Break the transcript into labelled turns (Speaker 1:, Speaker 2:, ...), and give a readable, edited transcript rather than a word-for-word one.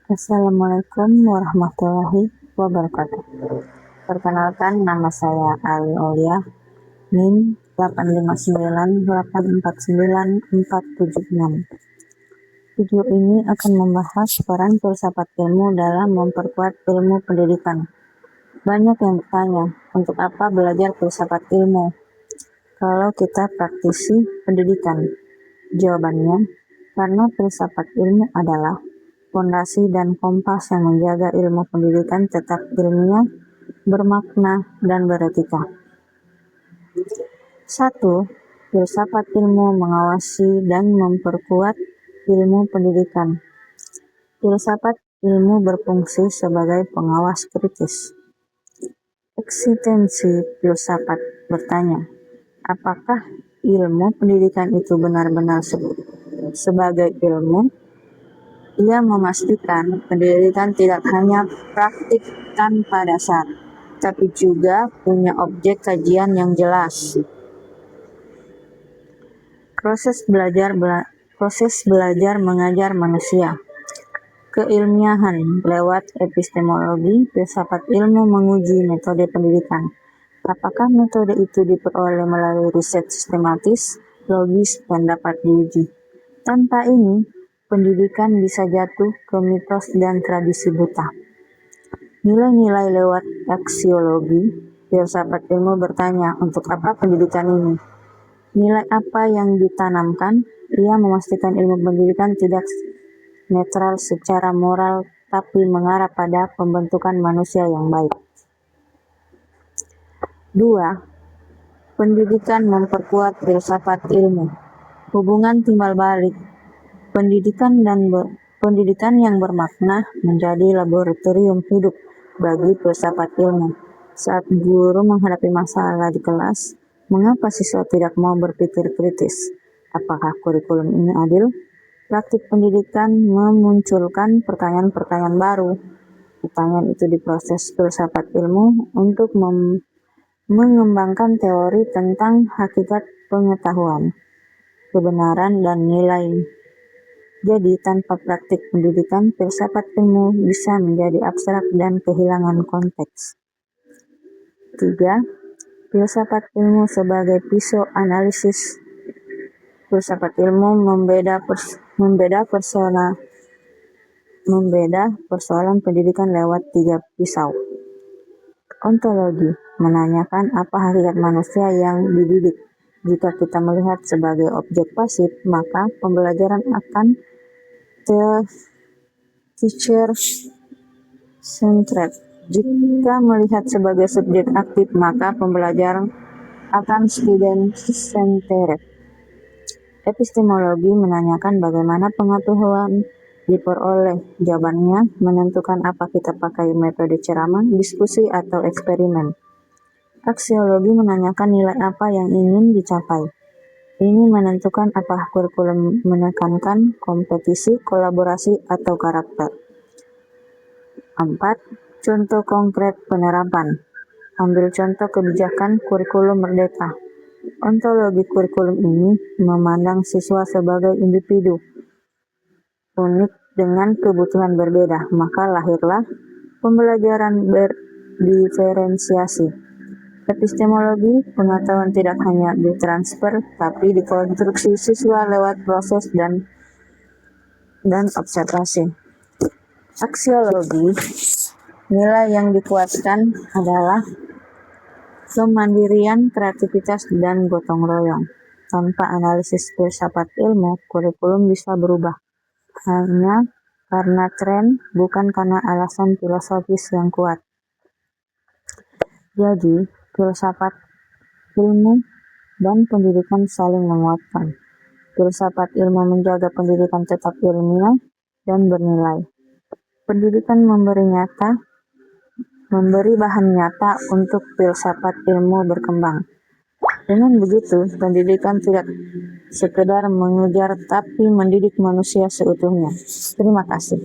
Speaker 1: Assalamualaikum warahmatullahi wabarakatuh. Perkenalkan, nama saya Ali Aulia, NIM 859849476. Video ini akan membahas peran filsafat ilmu dalam memperkuat ilmu pendidikan. Banyak yang bertanya, untuk apa belajar filsafat ilmu kalau kita praktisi pendidikan? Jawabannya, karena filsafat ilmu adalah fondasi dan kompas yang menjaga ilmu pendidikan tetap ilmiah, bermakna, dan beretika. 1. Filsafat ilmu mengawasi dan memperkuat ilmu pendidikan. Filsafat ilmu berfungsi sebagai pengawas kritis. Eksistensi filsafat bertanya, apakah ilmu pendidikan itu benar-benar sebagai ilmu? Ia memastikan pendidikan tidak hanya praktik tanpa dasar, tapi juga punya objek kajian yang jelas. Proses belajar mengajar manusia. Keilmiahan lewat epistemologi, filsafat ilmu menguji metode pendidikan. Apakah metode itu diperoleh melalui riset sistematis, logis, dan dapat diuji? Tanpa ini, pendidikan bisa jatuh ke mitos dan tradisi buta. Nilai-nilai lewat aksiologi, filsafat ilmu bertanya, untuk apa pendidikan ini? Nilai apa yang ditanamkan? Ia memastikan ilmu pendidikan tidak netral secara moral, tapi mengarah pada pembentukan manusia yang baik. 2. Pendidikan memperkuat filsafat ilmu. Hubungan timbal balik. Pendidikan yang bermakna menjadi laboratorium hidup bagi filsafat ilmu. Saat guru menghadapi masalah di kelas, mengapa siswa tidak mau berpikir kritis? Apakah kurikulum ini adil? Praktik pendidikan memunculkan pertanyaan-pertanyaan baru. Pertanyaan itu diproses filsafat ilmu untuk mengembangkan teori tentang hakikat pengetahuan, kebenaran, dan nilai. Jadi, tanpa praktik pendidikan, filsafat ilmu bisa menjadi abstrak dan kehilangan konteks. 3. Filsafat ilmu sebagai pisau analisis. Filsafat ilmu membeda persoalan pendidikan lewat 3 pisau. Ontologi menanyakan apa hakikat manusia yang dididik. Jika kita melihat sebagai objek pasif, maka pembelajaran akan teacher-centered. Jika melihat sebagai subjek aktif, maka pembelajaran akan student-centered. Epistemologi menanyakan bagaimana pengetahuan diperoleh. Jawabannya menentukan apa kita pakai metode ceramah, diskusi, atau eksperimen. Aksiologi menanyakan nilai apa yang ingin dicapai. Ini menentukan apakah kurikulum menekankan kompetisi, kolaborasi, atau karakter. 4. Contoh konkret penerapan. Ambil contoh kebijakan kurikulum merdeka. Ontologi kurikulum ini memandang siswa sebagai individu unik dengan kebutuhan berbeda, maka lahirlah pembelajaran berdiferensiasi. Epistemologi, pengetahuan tidak hanya ditransfer, tapi dikonstruksi siswa lewat proses dan observasi. Aksiologi, nilai yang dikuatkan adalah kemandirian, kreativitas, dan gotong royong. Tanpa analisis filsafat ilmu, kurikulum bisa berubah hanya karena tren, bukan karena alasan filosofis yang kuat. Jadi, filsafat ilmu dan pendidikan saling menguatkan. Filsafat ilmu menjaga pendidikan tetap ilmiah dan bernilai. Pendidikan memberi bahan nyata untuk filsafat ilmu berkembang. Dengan begitu, pendidikan tidak sekedar mengejar tapi mendidik manusia seutuhnya. Terima kasih.